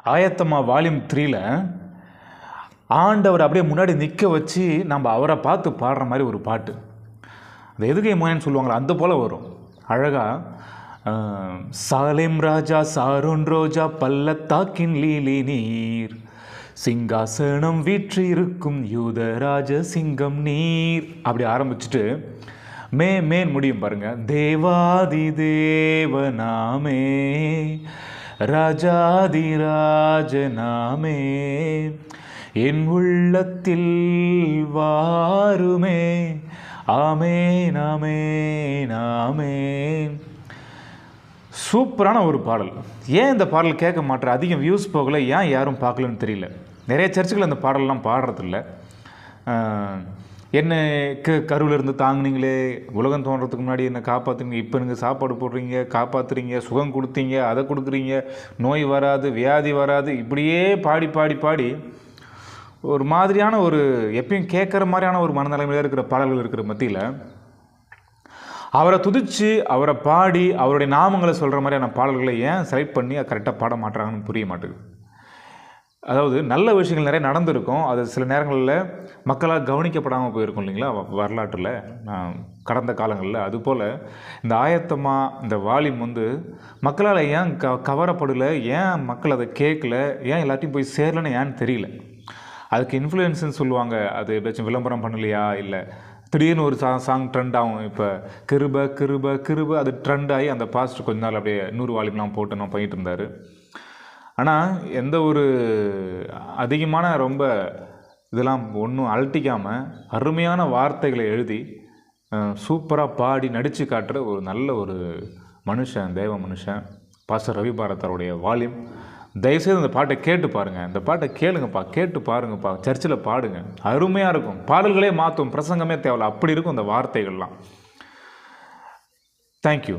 ஆயத்தமா வால்யூம் 3ல் ஆண்டவர் அப்படியே முன்னாடி நிற்க வச்சு நம்ம அவரை பார்த்து பாடுற மாதிரி ஒரு பாட்டு. அது எதுகை மோயன்னு சொல்லுவாங்களா, அந்த போல் வரும் அழகாக. சாலேம் ராஜா சாரோன் ரோஜா பள்ளத்தாக்கின் லீலி நீர், சிங்காசனம் வீற்று இருக்கும் யூதராஜ சிங்கம் நீர், அப்படி ஆரம்பிச்சுட்டு மேன் முடியும் பாருங்க. தேவாதி தேவனாமே ராஜாதி ராஜனாமே என் உள்ளத்தில் வாருமே ஆமேன் ஆமேன் ஆமேன். சூப்பரான ஒரு பாடல். ஏன் இந்த பாடல் கேட்க மாட்டேற, அதிகம் வியூஸ் போகலை, ஏன் யாரும் பார்க்கலன்னு தெரியல. நிறைய சர்ச்சுகள் அந்த பாடலாம் பாடுறதில்ல. என்ன கருவில் இருந்து தாங்குனீங்களே, உலகம் தோன்றதுக்கு முன்னாடி என்னை காப்பாற்றுங்க, இப்போ நீங்கள் சாப்பாடு போடுறீங்க, காப்பாற்றுறீங்க, சுகம் கொடுத்தீங்க, அதை கொடுக்குறீங்க, நோய் வராது, வியாதி வராது, இப்படியே பாடி பாடி பாடி ஒரு மாதிரியான ஒரு எப்பயும் கேட்குற மாதிரியான ஒரு மனநிலைமையில் இருக்கிற பாடல்கள் இருக்கிற மத்தியில் அவரை துதித்து அவரை பாடி அவருடைய நாமங்களை சொல்கிற மாதிரியான பாடல்களை ஏன் செலக்ட் பண்ணி கரெக்டாக பாட மாட்டுறாங்கன்னு புரிய மாட்டேங்குது. அதாவது நல்ல விஷயங்கள் நிறைய நடந்திருக்கும், அது சில நேரங்களில் மக்களால் கவனிக்கப்படாமல் போயிருக்கும் இல்லைங்களா வரலாற்றில் கடந்த காலங்களில். அதுபோல் இந்த ஆயத்தமாக இந்த வால்யூம் மக்களால் ஏன் கவரப்படலை, ஏன் மக்கள் அதை கேட்கல, ஏன் எல்லாத்தையும் போய் சேரலன்னு ஏன்னு தெரியல. அதுக்கு இன்ஃப்ளூயன்ஸுன்னு சொல்லுவாங்க. அது எப்படியாச்சும் விளம்பரம் பண்ணலையா, இல்லை திடீர்னு ஒரு சாங் ட்ரெண்ட் ஆகும். இப்போ கிருப கிருப கிருப அது ட்ரெண்ட் ஆகி அந்த பாஸ்ட் கொஞ்ச நாள் அப்படியே 100 வால்யூம்லாம் போட்டு நான் பண்ணிகிட்டு இருந்தார். ஆனால் எந்த ஒரு அதிகமான ரொம்ப இதெல்லாம் ஒன்றும் அழட்டிக்காமல் அருமையான வார்த்தைகளை எழுதி சூப்பராக பாடி நடித்து காட்டுற ஒரு நல்ல ஒரு மனுஷன், தேவ மனுஷன் பாஸ்டர் ரவி பாரத்தாருடைய வால்யூம். தயவுசெய்து அந்த பாட்டை கேட்டு பாருங்கள், இந்த பாட்டை கேளுங்கப்பா, கேட்டு பாருங்கப்பா, சர்ச்சில் பாடுங்க, அருமையாக இருக்கும். பாடல்களே மாற்றும், பிரசங்கமே தேவையில்ல, அப்படி இருக்கும் அந்த வார்த்தைகள்லாம். தேங்க்யூ.